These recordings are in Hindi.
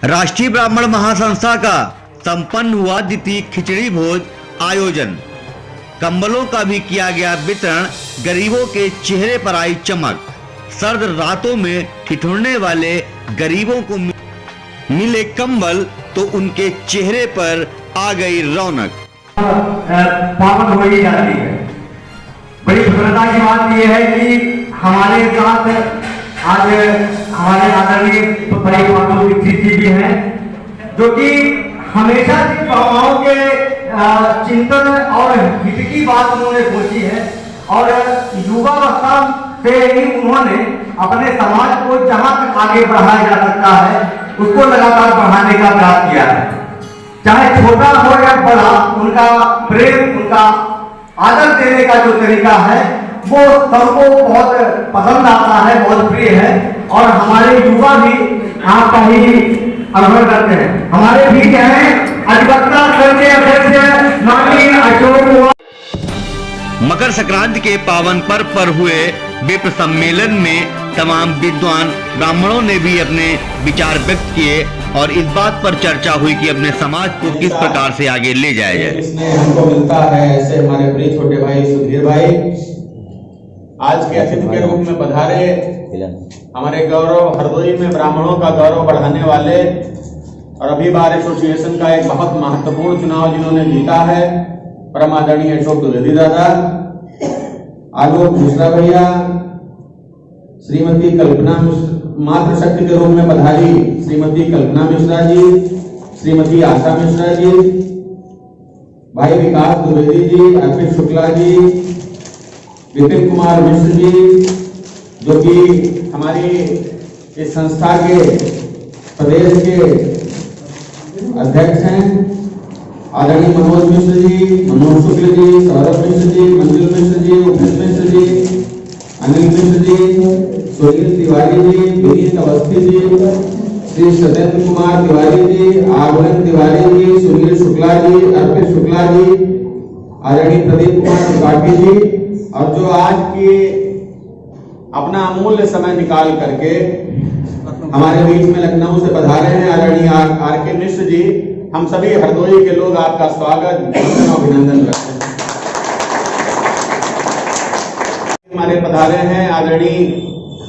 राष्ट्रीय ब्राह्मण महासंस्था का संपन्न हुआ द्वितीय खिचड़ी भोज आयोजन। कंबलों का भी किया गया वितरण। गरीबों के चेहरे पर आई चमक। सर्द रातों में ठिठुरने वाले गरीबों को मिले कंबल तो उनके चेहरे पर आ गई रौनक। पावन हो ही जाती है। बड़ी प्रसन्नता की बात यह है कि हमारे साथ आज हमारे आदरणीय भाई माधव दीक्षित जी भी हैं, जो कि हमेशा से ब्राह्मणों के चिंतन और हित की बात उन्होंने सोची है और युवावस्था से ही उन्होंने अपने समाज को जहां तक आगे बढ़ाया जा सकता है उसको लगातार बढ़ाने का प्रयास किया है। चाहे छोटा हो या बड़ा, उनका प्रेम, उनका आदर देने का जो तरीका है वो सबको बहुत पसंद आता है, बहुत प्रिय है और हमारे युवा भी आपका ही अनुभव करते हैं। हमारे भी क्या है अधिवक्ता संघ के अध्यक्ष माननीय अशोक। मकर संक्रांति के पावन पर्व पर हुए विप्र सम्मेलन में तमाम विद्वान ब्राह्मणों ने भी अपने विचार व्यक्त किए और इस बात पर चर्चा हुई कि अपने समाज को किस प्रकार से आगे ले जाया जाए। इसमें हमको मिलता है ऐसे हमारे प्रिय छोटे भाई सुधीर भाई आज के अतिथि के रूप में पधारे, हमारे गौरव हरदोई में ब्राह्मणों का गौरव बढ़ाने वाले और अभी बार एसोसिएशन का एक बहुत महत्वपूर्ण चुनाव जिन्होंने जीता है, परम आदरणीय अशोक द्विवेदी दादा, आलोक मिश्रा भैया, श्रीमती कल्पना मातृशक्ति के रूप में पधारी श्रीमती कल्पना मिश्रा जी, श्रीमती आशा मिश्रा जी, भाई विकास द्विवेदी जी, अर्पित शुक्ला जी, विपिन कुमार मिश्र जी, जो कि हमारी इस संस्था के प्रदेश के अध्यक्ष हैं, आदरणीय मनोज मिश्र जी, मनोज शुक्ल जी, सौरभ मिश्र जी, मंजुल मिश्र जी, उपेश मिश्र जी, अनिल मिश्र जी, सुनील तिवारी जी, विनीत अवस्थी जी, श्री सत्येंद्र कुमार तिवारी जी, आगमन तिवारी जी, सुनील शुक्ला जी, अर्पित शुक्ला जी, आदरणीय प्रदीप कुमार त्रिपाठी जी और जो आज की अपना अमूल्य समय निकाल करके हमारे बीच में लखनऊ से पधारे हैं आदरणीय आर के मिश्र जी, हम सभी हरदोई के लोग आपका स्वागत और अभिनंदन करते हैं। हमारे पधारे हैं आदरणीय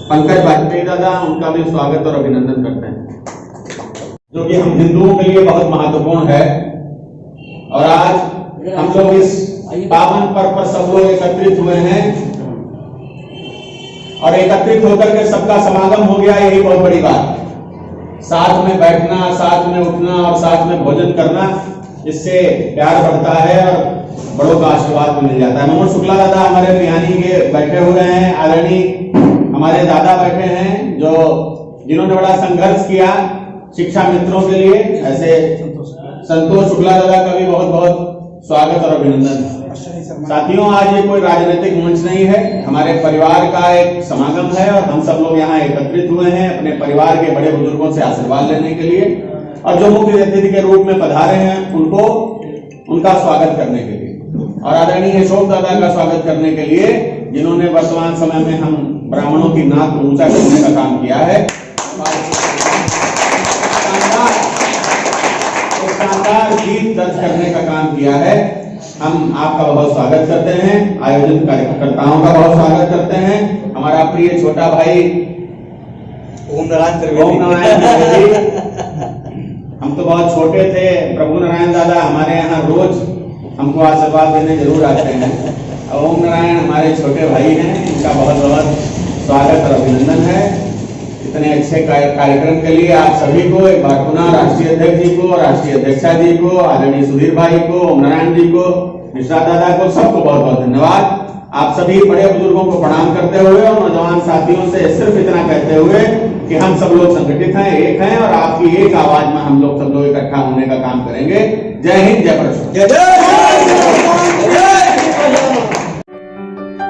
पंकज वाजपेयी दादा, उनका भी स्वागत और अभिनंदन करते हैं, जो कि हम हिंदुओं के लिए बहुत महत्वपूर्ण है। और आज हम लोग इस पावन पर्व पर सब लोग एकत्रित हुए हैं और एकत्रित होकर के सबका समागम हो गया, यही बहुत बड़ी बात। साथ में बैठना, साथ में उठना और साथ में भोजन करना, इससे प्यार बढ़ता है और बड़ों का आशीर्वाद मिल जाता है। मनोज शुक्ला दादा हमारे पियानी के बैठे हुए हैं, आदरणीय हमारे दादा बैठे हैं जो जिन्होंने बड़ा संघर्ष किया शिक्षा मित्रों के लिए, ऐसे संतोष शुक्ला दादा का भी बहुत बहुत स्वागत और अभिनंदन। साथियों, आज ये कोई राजनीतिक मंच नहीं है, हमारे परिवार का एक समागम है और हम सब लोग यहाँ एकत्रित हुए हैं अपने परिवार के बड़े बुजुर्गों से आशीर्वाद लेने के लिए और जो मुख्य अतिथि के रूप में पधारे हैं उनको उनका स्वागत करने के लिए और आदरणीय अशोक दादा का स्वागत करने के लिए, जिन्होंने वर्तमान समय में हम ब्राह्मणों की नाक को ऊंचा करने का काम किया है। शानदार गीत दर्ज करने का काम किया है। हम आपका बहुत स्वागत करते हैं, आयोजन कार्यकर्ताओं का बहुत स्वागत करते हैं। हमारा प्रिय छोटा भाई ओम नारायण त्रिवेदी, हम तो बहुत छोटे थे, प्रभु नारायण दादा हमारे यहाँ रोज हमको आशीर्वाद देने जरूर आते हैं। ओम नारायण हमारे छोटे भाई हैं, इनका बहुत बहुत स्वागत और अभिनंदन है इतने अच्छे कार्यक्रम के लिए। आप सभी को एक बार पुनः राष्ट्रीय अध्यक्ष जी को, राष्ट्रीय अध्यक्षा जी को, आदरणीय सुधीर भाई को, ओम नारायण जी को, मिश्रा दादा को, सबको बहुत बहुत धन्यवाद। आप सभी बड़े बुजुर्गों को प्रणाम करते हुए और नौजवान साथियों से सिर्फ इतना कहते हुए कि हम सब लोग संगठित हैं, एक हैं और आपकी एक आवाज में हम लोग सब लोग इकट्ठा होने का काम करेंगे। जय हिंद, जय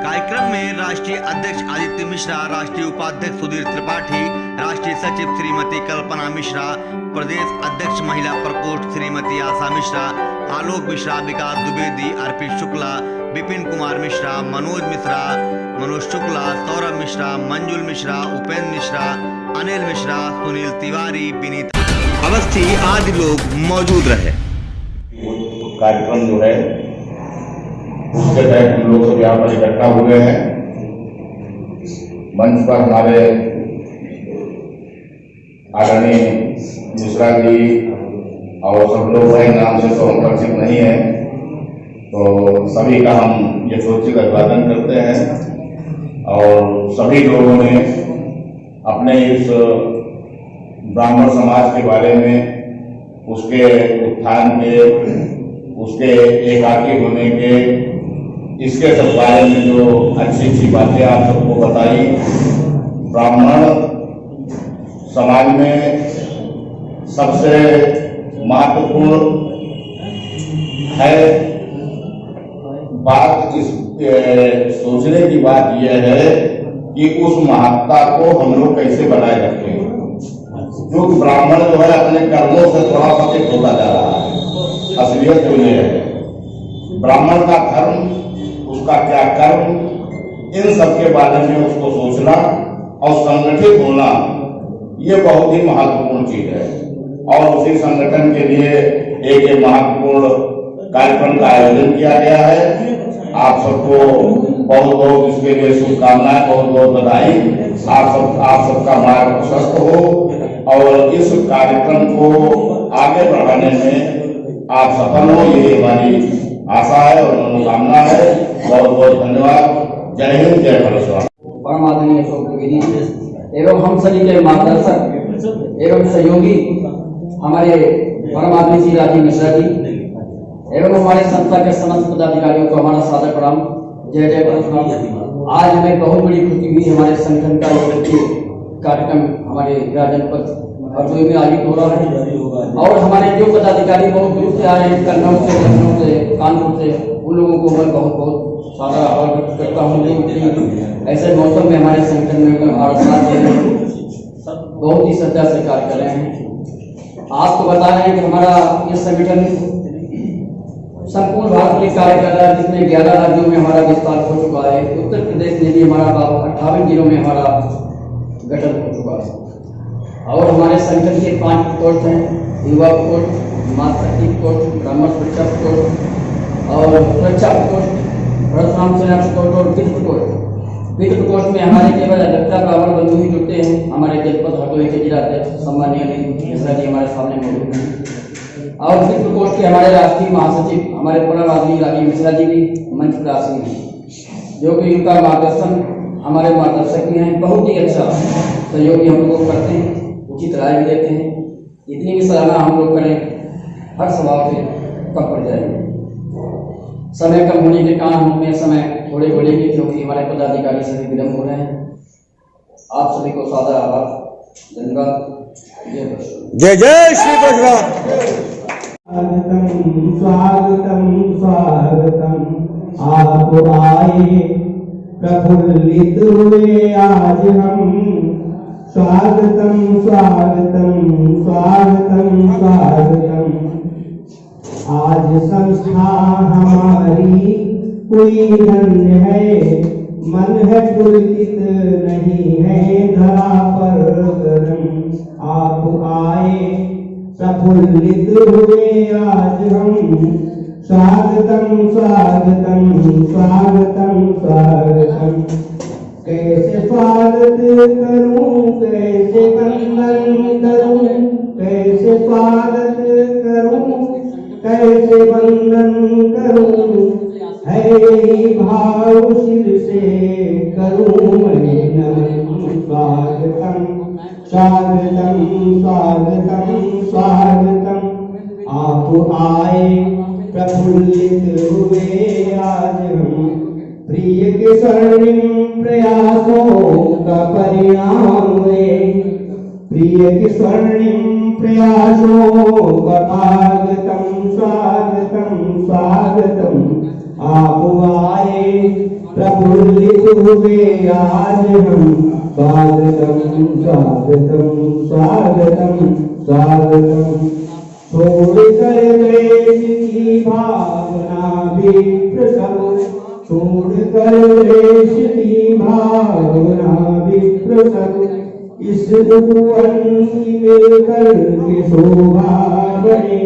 कार्यक्रम में राष्ट्रीय अध्यक्ष आदित्य मिश्रा, राष्ट्रीय उपाध्यक्ष सुधीर त्रिपाठी, राष्ट्रीय सचिव श्रीमती कल्पना मिश्रा, प्रदेश अध्यक्ष महिला प्रकोष्ठ श्रीमती आशा मिश्रा, आलोक मिश्रा, विकास द्विवेदी, अर्पित शुक्ला, विपिन कुमार मिश्रा, मनोज मिश्रा, मनोज शुक्ला, सौरभ मिश्रा, मंजुल मिश्रा, उपेंद्र मिश्रा, अनिल मिश्रा, सुनील तिवारी, विनीत अवस्थी आदि लोग मौजूद रहे। कार्यक्रम जो है उसके तहत हम लोग सब यहाँ पर इकट्ठा हुए हैं। मंच पर हमारे आदरणीय मिश्रा जी और सब लोग हैं, नाम से तो हम परिचित नहीं है, तो सभी का हम यथोचित अभिवादन करते हैं। और सभी लोगों ने अपने इस ब्राह्मण समाज के बारे में, उसके उत्थान के, उसके एकाकी होने के, इसके सब बारे में जो अच्छी अच्छी बातें आप सबको बताई। ब्राह्मण समाज में सबसे महत्वपूर्ण है बात, इस सोचने की बात यह है कि उस महत्ता को हम लोग कैसे बनाए रखें। जो ब्राह्मण जो है अपने कर्मों से थोड़ा सा होता जा रहा है। असलियत तो ये है ब्राह्मण का धर्म, उसका क्या कर्म, इन सब के बारे में उसको सोचना और संगठित होना, ये बहुत ही महत्वपूर्ण चीज है। और उसी संगठन के लिए एक महत्वपूर्ण कार्यक्रम का आयोजन किया गया है। आप सबको बहुत बहुत इसके लिए शुभकामनाएं, बहुत बहुत बधाई। आप सबका मार्ग प्रशस्त हो और इस कार्यक्रम को आगे बढ़ाने में आप सफल हो, ये हमारी आशा है और मनोकामना है। बहुत बहुत धन्यवाद। जय हिंद, जय भारत। परम आदरणीय अशोक द्विवेदी एवं हम सभी के मार्गदर्शक एवं सहयोगी हमारे परम आदरणीय श्री राजीव मिश्रा जी एवं हमारे संस्था के समस्त पदाधिकारियों को हमारा सादर प्रणाम। जय जय परशुराम। आज हमें बहुत बड़ी खुशी हुई, हमारे संगठन का कार्यक्रम हमारे जनपद हरदोई में आयोजित हो रहा है और हमारे जो पदाधिकारी बहुत दूर से आए हैं, कन्नौज से, लखनऊ से, कानपुर से, उन लोगों को मैं बहुत बहुत सारा आभार व्यक्त करता हूँ। ऐसे मौसम में हमारे संगठन में हमारा साथ दे रहे हैं, बहुत ही श्रद्धा से कार्य कर रहे हैं। आपको बता रहे हैं कि हमारा ये संगठन संपूर्ण भारत में कार्य कर रहा है, जिसमें 11 राज्यों में हमारा विस्तार हो चुका है। उत्तर प्रदेश में भी हमारा 58 जिलों में हमारा गठन हो चुका है और हमारे संगठन के 5 प्रकोष्ठ हैं: युवा प्रकोष्ठ, मातृशक्ति प्रकोष्ठ, ब्राह्मण सुरक्षा प्रकोष्ठ और सुरक्षा प्रकोष्ठ, परशुराम सेना प्रकोष्ठ और वित्त प्रकोष्ठ। वित्त प्रकोष्ठ में हमारे केवल अधिकता ब्राह्मण बंधु ही जुड़ते हैं। हमारे जनपद हरदोई के जिला अध्यक्ष सम्मानीय मिश्रा जी हमारे सामने मौजूद हैं और वित्त प्रकोष्ठ के हमारे राष्ट्रीय महासचिव हमारे परम आदरणीय राजीव मिश्रा जी भी मंच पर आसीन हैं, जो कि इनका मार्गदर्शन हमारे मार्गदर्शक भी हैं। बहुत ही अच्छा सहयोगी हम लोग करते हैं, उचित राय भी देते हैं। इतनी भी सराहना हम लोग करें, हर स्वभाव से कम पड़ जाएंगे। समय कम होने के कारण हमें समय थोड़े बढ़ेंगे, क्योंकि हमारे पदाधिकारी सभी विलम्ब हो रहे हैं। आप सभी को सादर आभार, धन्यवाद। जय जय श्री परशुराम। स्वागतम स्वागतम स्वागतम, आप आए प्रफुल्लित हुए आज हम। स्वागतम स्वागतम स्वागतम स्वागतम, आज संस्था हमारी हुई धन्य है। मन है पुलकित नहीं है धरा पर गरम, आप आए प्रफुल्लित हुए आज हम। स्वागतम स्वागतम स्वागतम स्वागतम, कैसे स्वागत करूं, कैसे वंदन करूं, कैसे स्वागत करूं, कैसे वंदन करूं। है यही भाव सिर से करूं मैं नमन। स्वागतम स्वागतम स्वागतम स्वागतम, आप आए प्रफुल्लित हुए आज हम। प्रिय के स्वर्णिम प्रयासों का परिणाम हुए, प्रिय के स्वर्णिम प्रयासों का स्वागतम स्वागतम स्वागतम, आप आए प्रफुल्लित हुए आज हम। स्वागतम स्वागतम स्वागतम स्वागतम, छोड़कर द्वेष की भावना विप्र सब, छोड़कर द्वेष की भावना विप्र सब, इस भुवन की मिलकर के शोभा बढ़े,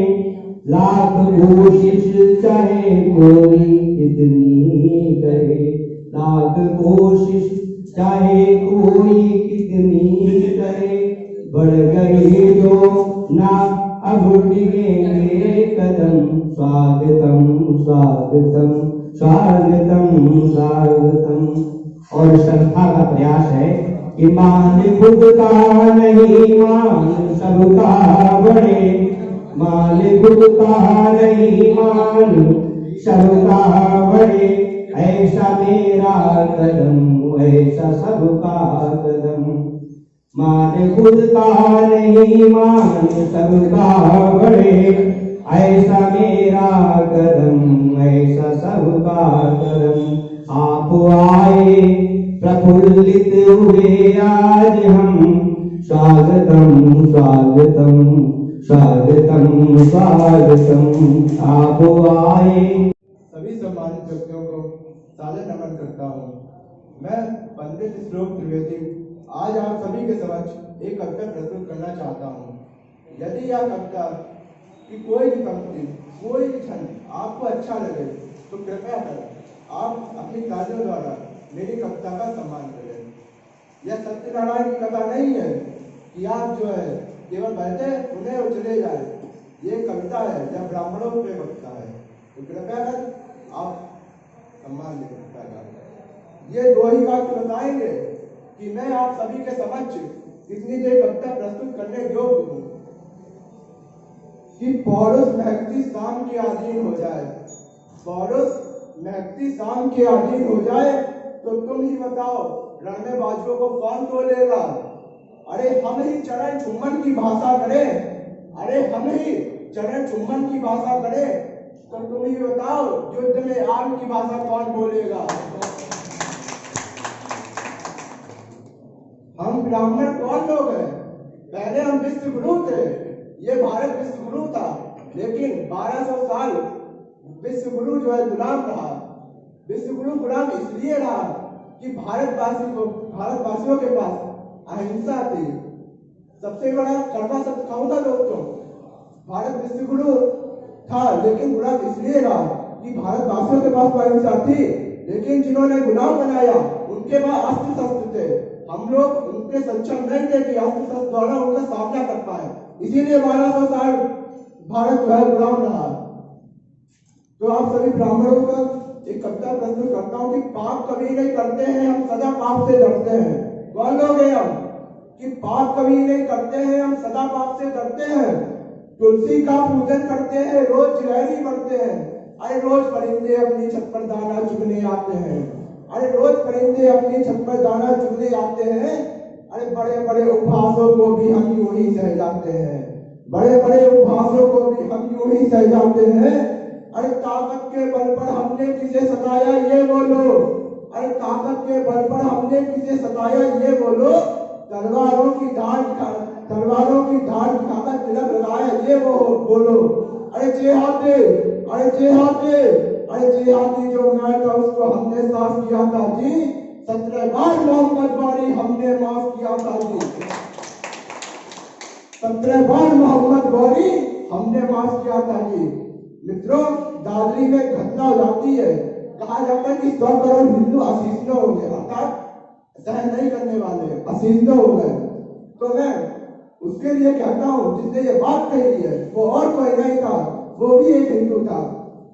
लाख कोशिश चाहे कोई कितनी करे, लाख कोशिश चाहे कोई कितनी करे, बढ़ गए जो ना अब डिगेंगे कदम, स्वागतम स्वागतम स्वागतम स्वागतम। और संस्था का प्रयास है कि मान खुद का नहीं मान सबका बढ़े, मान खुद का नहीं मान सबका बढ़े, ऐसा मेरा कदम ऐसा सबका कदम। मान खुद का नहीं मान सबका बढ़े, ऐसा मेरा कदम ऐसा सबका कदम। आप आए प्रफुल्लित हुए आज हम, स्वागतम स्वागतम स्वागतम स्वागतम। आप आए। सभी सम्मानित व्यक्तियों को सादर नमन करता हूँ। मैं पंडित श्लोक त्रिवेदी आज आप सभी के समक्ष एक कविता प्रस्तुत करना चाहता हूँ। यदि यह कविता की कोई भी पंक्ति कोई भी छंद आपको अच्छा लगे तो कृपया कर आप अपनी तालियों द्वारा मेरी कविता का सम्मान करें। यह सत्यनारायण की कथा नहीं है कि आप जो है केवल बैठे उन्हें और चले जाए। ये कविता है, यह ब्राह्मणों पे कविता है, तो कृपया कर आप सम्मान दें कविता का। ये दो ही वाक्य बताएंगे कि मैं आप सभी के समक्ष कितनी देर कविता प्रस्तुत करने योग्य हूँ। कि पौरुष महकती शाम के अधीन हो जाए, पौरुष महकती शाम के अधीन हो जाए, तो तुम ही बताओ रण में बाजुओं को कौन तोलेगा। अरे हम ही चरण चुम्बन की भाषा करें, अरे हम ही चरण चुम्बन की भाषा करें, तो तुम ही बताओ युद्ध में आग की भाषा कौन बोलेगा। हम ब्राह्मण कौन लोग हैं? पहले हम विश्व गुरु थे, ये भारत विश्व गुरु था, लेकिन 1200 साल विश्व गुरु जो है गुलाम रहा। विश्व गुरु गुलाम इसलिए रहा कि भारतवासियों के पास अहिंसा थी। सबसे बड़ा कड़वा शब्द कहूंगा दोस्तों, भारत विश्व गुरु था लेकिन गुलाम इसलिए रहा कि भारतवासियों के पास अहिंसा थी, लेकिन जिन्होंने गुलाम बनाया उनके पास अस्त्र शस्त्र थे। हम लोग उनके सक्षम नहीं थे कि अस्त्र शस्त्र द्वारा उनका सामना कर पाए, इसीलिए 1200 साल भारत जो है गुलाम रहा। तो आप सभी ब्राह्मणों का एक कविता प्रस्तुत करता हूँ कि पाप कभी नहीं करते हैं हम सदा पाप से डरते हैं। कौन लोग हैं हम कि पाप कभी नहीं करते हैं हम सदा पाप से डरते हैं। तुलसी का पूजन करते हैं, रोज गिलहरी बढ़ते हैं। अरे रोज परिंदे अपनी छत पर दाना चुगने आते हैं, अरे रोज परिंदे अपनी छत पर दाना चुगने आते हैं। अरे बड़े बड़े उपहासों को भी हम यूं ही सह जाते हैं, बड़े बड़े उपहासों को भी हम यूं ही सह जाते हैं। अरे ताकत के बल पर हमने किसे सताया ये बोलो, अरे ताकत के बल पर हमने किसे सताया ये बोलो। तलवारों की धार दिखाकर तिलक लगाया ये वो बोलो। अरे जेहादी, अरे जेहादी, अरे जेहादी जो मैं था उसको हमने साफ किया था जी। 17 बार मोहम्मद वारी हमने माफ किया था जी। 17 बार मोहम्मद वारी हमने माफ किया था जी। मित्रों, दादरी में घटना हो जाती है, कहा जाता है कि 100 करोड़ हिंदू असीष्ण हो गए, अर्थात सहन नहीं करने वाले असीष्ण हो गए। तो मैं उसके लिए कहता हूँ जिसने ये बात कही है वो और कोई नहीं था, वो भी एक हिंदू था।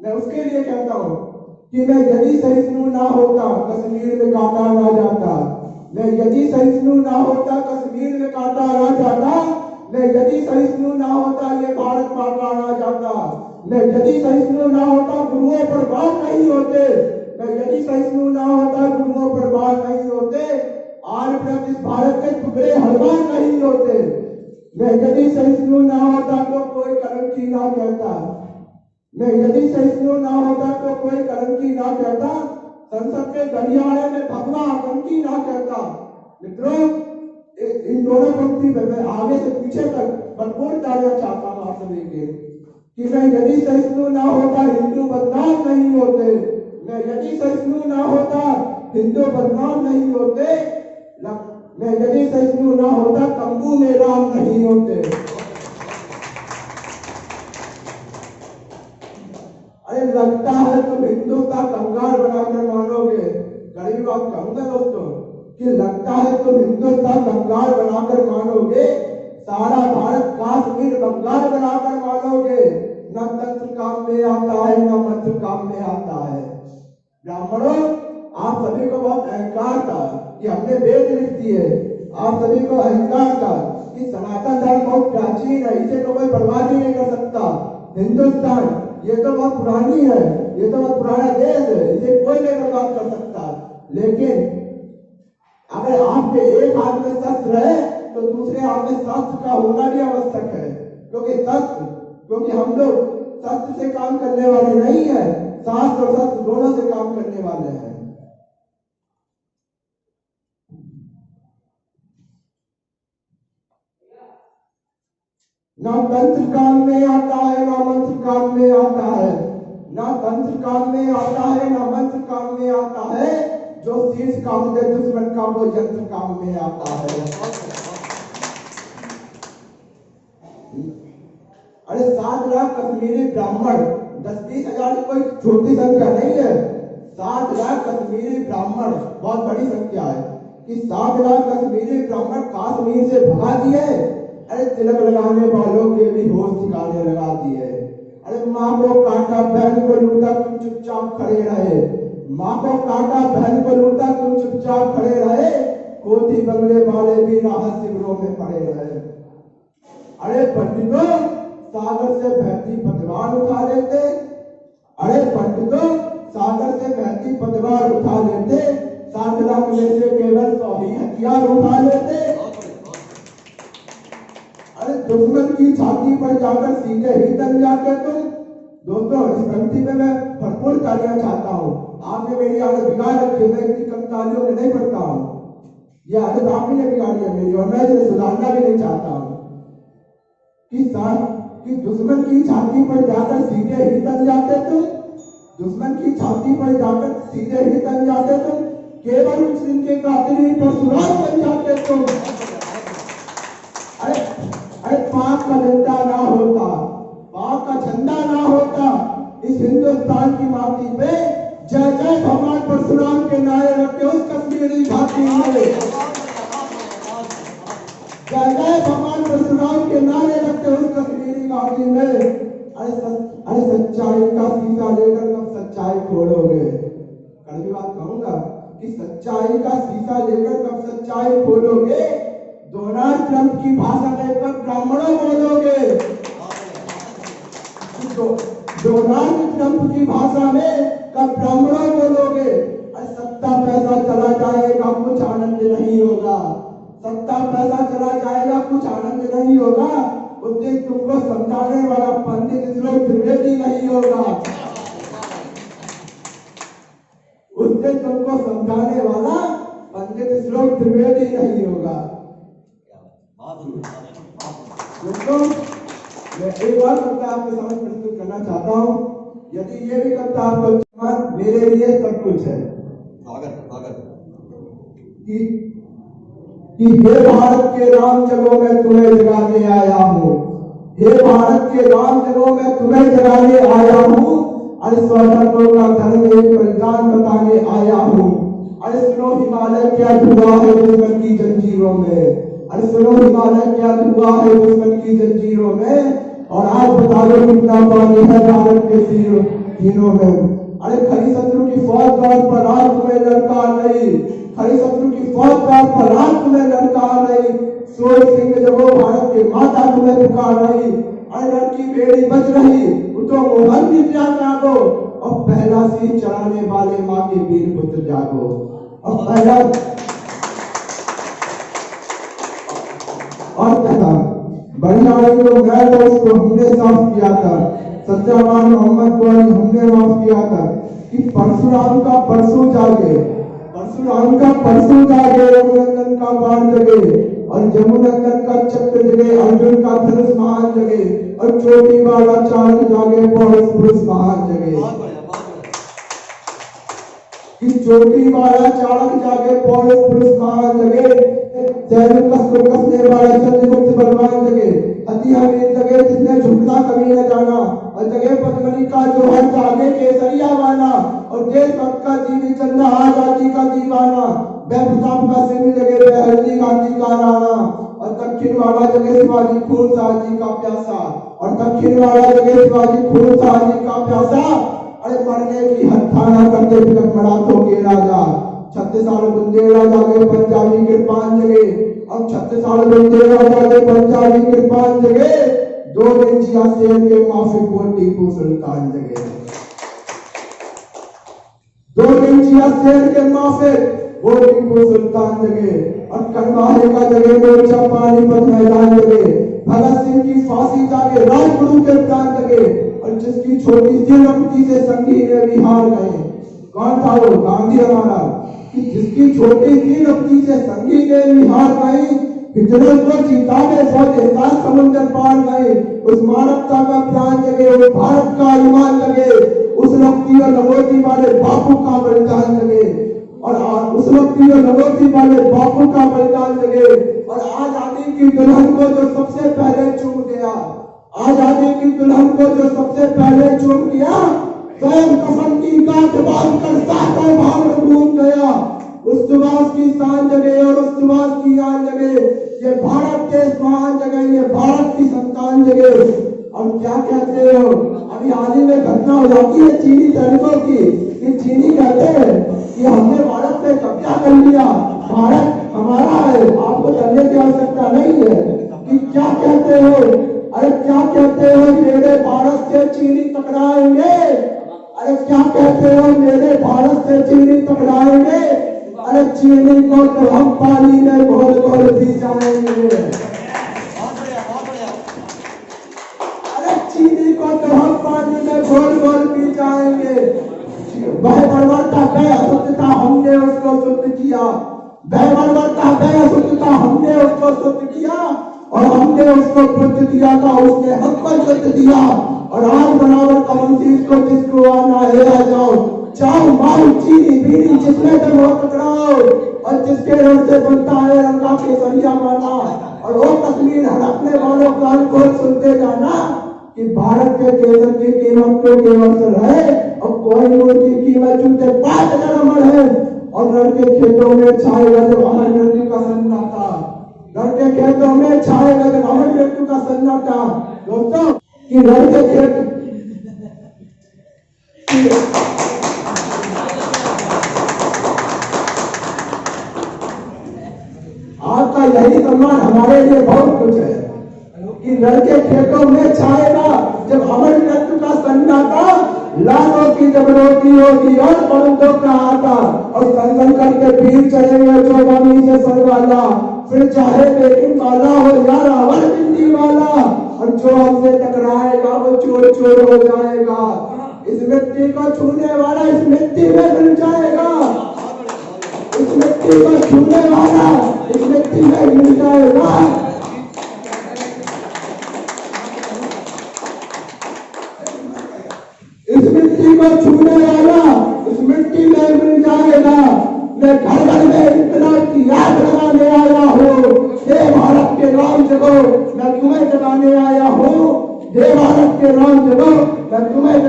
मैं उसके लिए कहता हूँ कि मैं यदि सहिष्णु ना होता कश्मीर में काटा ना जाता, मैं यदि सहिष्णु ना होता कश्मीर में काटा ना जाता, मैं यदि सहिष्णु ना होता ये भारत बांटा ना जाता, मैं यदि सहिष्णु ना होता गुरुओं पर बात नहीं होते, मैं यदि सहिष्णु ना होता गुरुओं पर बात नहीं होते, आज इस भारत के टुकड़े हलवान नहीं होते। मैं यदि सहिष्णु ना होता तो कोई कलंकी ना कहता, मैं यदि सहिष्णु ना होता तो कोई कलंकी ना कहता, संसद के गलियारे में भगवा आतंकी ना कहता। मित्रों, इन दोनों पंक्ति में मैं आगे से पीछे तक भरपूर तालियां चाहता हूं आप सभी के कि मैं यदि सहिष्णु ना होता हिंदू बदनाम नहीं होते, मैं यदि सहिष्णु ना होता हिंदू बदनाम नहीं होते। मैं यदि सहिष्णु ना होता तंबू में राम नहीं होते। अरे लगता है तुम हिंदू का कंगाल बनाकर मानोगे। गरीब बात कहूंगा दोस्तों कि लगता है तुम हिंदुस्तान कंगाल बनाकर मानोगे, सारा भारत काश्मीर बंगाल बनाकर मानोगे। न तंत्र काम में आता है न मंत्र काम में आता है। ब्राह्मणों, आप सभी को बहुत अहंकार था कि हमने वेद लिख दिए। आप सभी को अहंकार था कि सनातन धर्म बहुत प्राचीन है, इसे तो कोई बर्बाद ही नहीं कर सकता। हिंदुस्तान ये तो बहुत पुरानी है, ये तो बहुत पुराना देश है, इसे कोई नहीं बर्बाद कर सकता। लेकिन अगर आपके एक हाथ में शस्त्र है तो दूसरे हाथ में शास्त्र का होना भी आवश्यक है, क्योंकि हम लोग शस्त्र से काम करने वाले नहीं है, शास्त्र और शस्त्र दोनों से काम करने वाले हैं। ना तंत्र काम में आता है ना मंत्र काम में आता है, ना तंत्र काम में आता है ना मंत्र काम में आता है। जो शीर्ष काम दे दुश्मन का वो यंत्र काम में आता है। अरे 7 लाख कश्मीरी ब्राह्मण, 10-20 हजार की कोई छोटी संख्या नहीं है। 7 लाख कश्मीरी ब्राह्मण बहुत बड़ी संख्या है कि 7 लाख कश्मीरी ब्राह्मण कश्मीर से भगा दिए। अरे तिलक लगाने वालों के भी होश ठिकाने लगा दिए। अरे माँ को काटा बहन को लूटा तुम चुपचाप खड़े रहे, माँ को काटा बहन को लूटा तुम चुपचाप खड़े रहे। कोठी बंगले वाले भी राहत शिविरों में पड़े रहे। अरे पंडितों, सागर से बहती पतवार उठा लेते। अरे पंडितों, सागर से बहती पतवार उठा लेते। 7 लाख में से केवल 100 ही हथियार उठा लेते। अरे दुश्मन की छाती पर जाकर सीधे ही तन जाते तुम। दोस्तों, इस पंक्ति में मैं भरपूर तालियां चाहता हूँ। आपने मेरी आदत बिगाड़ रखी है, मैं इतनी कम तालियों में नहीं पढ़ता हूँ। यह आदत आपने ने बिगाड़ी है मेरी, और मैं इसे सुधारना भी नहीं चाहता हूँ। कि दुश्मन की छाती पर जाकर सीधे ही तन जाते तुम, दुश्मन की छाती पर जाकर सीधे ही तन जाते तुम। केवल उस दिन के कातिल ही परशुराम बन जाते तुम। अरे पाक का झंडा ना होता, पाक का झंडा ना होता, इस हिंदुस्तान की माटी पे जय जय भगवान परशुराम के नारे रखे उस कश्मीरी घाटी में, जय जय भगवान परशुराम के नारे रखे उस कश्मीरी घाटी में। अरे सच्चाई का शीशा लेकर कब सच्चाई खोलोगे? कड़वी बात कहूंगा कि सच्चाई का शीशा लेकर कब सच्चाई खोलोगे? डोनाल्ड ट्रंप की भाषा लेकर ब्राह्मणों बोलोगे? डोनाल्ड ट्रंप की भाषा में कब ब्राह्मणों बोलोगे? अरे सत्ता पैसा चला जाएगा कुछ आनंद नहीं होगा, सत्ता पैसा चला जाएगा कुछ आनंद नहीं होगा। उस दिन तुमको समझाने वाला पंडित श्लोक त्रिवेदी नहीं होगा, उस दिन तुमको समझाने वाला पंडित श्लोक त्रिवेदी नहीं होगा। दोस्तों, मैं एक बार कविता आपके सामने प्रस्तुत करना चाहता हूँ। यदि ये भी कविता आपको मेरे लिए सब कुछ है कि हे भारत के राम चलो मैं तुम्हें जगाने आया हूँ, हे भारत के राम चलो मैं तुम्हें जगाने आया हूँ। अरे स्वधर्मों का धर्म एक बलिदान बताने आया हूँ। अरे सुनो हिमालय क्या धुआ है दुश्मन की जंजीरों में, अरे सुनो हिमालय क्या धुआ है दुश्मन की जंजीरों में। और आज बता दो कितना पानी है भारत के तीनों में। अरे खड़ी शत्रु की फौज पर आज तुम्हें लड़का नहीं, खड़ी शत्रु की फौज पर आज तुम्हें लड़का नहीं। सोई सिंह जगो भारत के माता तुम्हें पुकार रही। अरे लड़की बेड़ी बच रही उठो मोहन विद्या जागो, और पहला सिंह चढ़ाने वाले माँ के वीर पुत्र जागो। और पहला और कहता बढ़िया तो मैं तो उसको हमने साफ किया था, सच्चा मान मोहम्मद को हमने माफ किया था कि परशुराम का परसों जागे, परशुराम का परसों जागे, रघुनंदन का बाण जगे और यमुनंदन का चक्र जगे, अर्जुन का धनुष महान जगे और चोटी वाला चांद जागे, पौरुष पुरुष महान जगे। कि चोटी वाला चाणक जागे, पौरुष पुरुष महान जगे। शहर को कसने वाला चंद्रगुप्त बलवान जगे, हथियार जगे जिसने झुकना कभी न जाना, और जगे पद्मनी का जो हर जागे केसरिया वाला, और देशभक्त का जीवी चंदा आजादी का दीवाना, बेप्रताप का सिंह जगे हल्दी गांधी का राणा, और दक्षिण वाला जगे शिवाजी खून शाहजी का प्यासा, और दक्षिण वाला जगे शिवाजी खून शाहजी का प्यासा। अरे मरने की हत्या करते फिर मराठों के राजा, 36 साल बुंदेला जागे पंजाबी कृपान जगे, अब 36 साल बुंदेला जागे पंजाबी कृपान जगे, 2 दिन जिया शेर के माफिक वो टीपू सुल्तान जगे, 2 दिन जिया शेर के माफिक वो टीपू सुल्तान जगे, और कनवाहे का जगे मोर्चा पानीपत मैदान जगे, भगत सिंह की फांसी जागे राजगुरु के प्राण जगे, और जिसकी छोटी सी नौकरी से संगी ने बिहार गए, कौन था वो? गांधी हमारा, कि जिसकी छोटी सी नौकरी से संगी ने बिहार गई, हिजरत को जीता में 100 साल समुद्र पार गए, उस मानवता का प्राण जगे, उस भारत का ईमान जगे, उस नौकरी और नवोती वाले बापू का बलिदान जगे, और उस नौकरी और नवोती वाले बापू का बलिदान जगे, और आजादी की दुल्हन को जो सबसे पहले चूम गया, आजादी की दुल्हन को जो सबसे पहले चूम गया, स्वयं कफन की गांठ बांधकर सातों भाव घूम गया, उस सुभाष की शान जगे और उस सुभाष की आन जगे, ये भारत देश महान जगे, ये भारत की संतान जगे। अब क्या कहते हो? अभी हाल ही में घटना हो जाती है चीनी सैनिकों की, कि चीनी कहते हैं कि हमने भारत पे कब्जा कर लिया, भारत हमारा है, आपको करने की आवश्यकता नहीं है। कि क्या कहते हो? अरे क्या कहते हो? मेरे भारत से चीनी टकराएंगे, अरे क्या कहते हो? मेरे भारत से चीनी टकराएंगे, अरे चीनी को तो हम पानी में घोल घोल पी जाएंगे, अरे चीनी को तो हम पानी में घोल घोल पी जाएंगे। वह बर्बरता गया शुद्धता हमने उसको शुद्ध किया, वह बर्बरता गया शुद्धता हमने उसको शुद्ध किया, और हमने उसको बुद्ध दिया था, उसने हमको शुद्ध दिया। और आज बराबर कमल चीज को जिसको आना है आ जाओ, चाहो माल चीनी बीड़ी जिसमें तक हो टकराओ, और जिसके रंग से बनता है रंगा के सरिया माना, और वो तस्वीर हड़पने वालों का अनुभव सुनते जाना कि भारत के केसर की कीमत तो केवल है, और कोहिनूर की कीमत चुनते 5,000 अमर है, और रण के खेतों में छाएगा जब अमर मृत्यु का सन्नाटा, रण के खेतों में छाएगा जब अमर मृत्यु का सन्नाटा। दोस्तों कि रण के खेत आपका यही सम्मान हमारे लिए बहुत कुछ है, कि रण के खेतों में छाएगा जब अमर मृत्यु का सन्नाटा, लाखों की जब रोटी होगी और परिंदों का आता, और संगम करके पीर चढ़ेंगे चौबानी से सरवाला, फिर चाहे लेकिन वाला हो या रावण बिंदी वाला, और जो हमसे टकराएगा वो चोर चोर हो जाएगा, इस मिट्टी को छूने वाला इस मिट्टी में मिल जाएगा, इस मिट्टी को छूने वाला इस मिट्टी में मिल जाएगा। इस मिट्टी को छूने वाला इस मिट्टी में मिल जाएगा। मैं घर घर में इनकलाब की याद लगाने आया हूँ, हे भारत के राम जगो, मैं तुम्हें जगाने आया हूँ, हे भारत के राम जगो, मैं तुम्हें